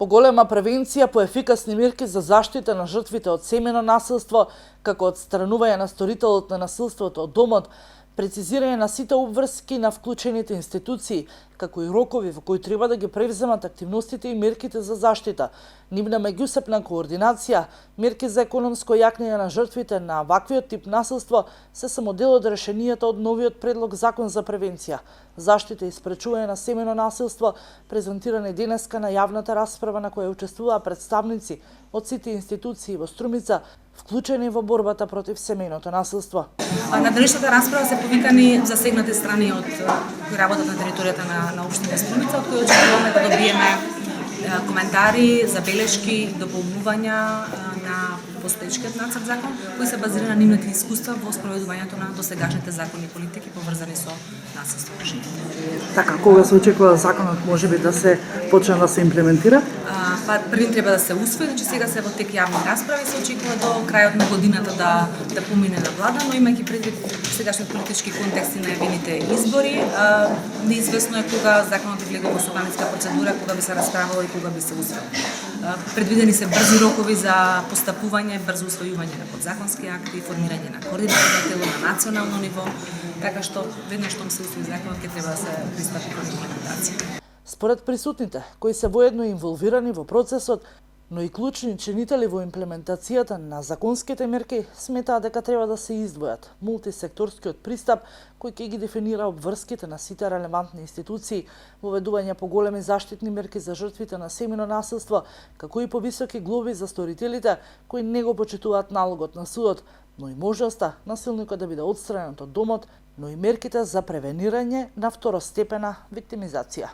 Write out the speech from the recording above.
Поголема превенција, поефикасни мерки за заштита на жртвите од семено насилство, како одстранување на сторителот на насилството од домот, прецизирање на сите обврски на вклучените институции, како и рокови во кои треба да ги превземат активностите и мерките за заштита, нивна меѓусебна координација, мерки за економско јакнење на жртвите на ваквиот тип насилство се само дел од решенијата од новиот предлог закон за превенција, заштита и спречување на семено насилство, презентирани денеска на јавната расправа на која учествуваа представници од сите институции во Струмица, вклучени во борбата против семејното насилство. На денешната расправа се повикани засегнати страни од кои работат на територијата на општина Струмица, од кои очекуваме да добиеме коментари, забелешки, дополнувања на постоечкиот нацрт закон, кои се базирани на нивните искуства во спроведувањето на досегашните закони и политики поврзани со насилство во жените. Така, кога се очекува законот можеби да се почне да се имплементира? Првин треба да се усвои, значи сега се во тек јавни расправи, се очекува до крајот на годината да помине на влада, но имајќи предвид сегашниот политички контекст и најавените избори, неизвестно е кога законот влегува во собраниска процедура, кога би се расправало и кога би се усвоил. Предвидени се брзи рокови за постапување, брзо усвојување на подзаконски акти, формирање на координативно тело на национално ниво, така што веднаш штом се усвои законот ќе треба да се пристапи кон имплементација. Според присутните, кои се воедно инволвирани во процесот, но и клучни чинители во имплементацијата на законските мерки, сметаат дека треба да се издвојат мултисекторскиот пристап кој ќе ги дефинира обврските на сите релевантни институции, воведување поголеми заштитни мерки за жртвите на семено насилство, како и повисоки глоби за сторителите кои не го почитуваат налогот на судот, но и можноста насилникот да биде отстранет од домот, но и мерките за превенирање на второстепена виктимизација.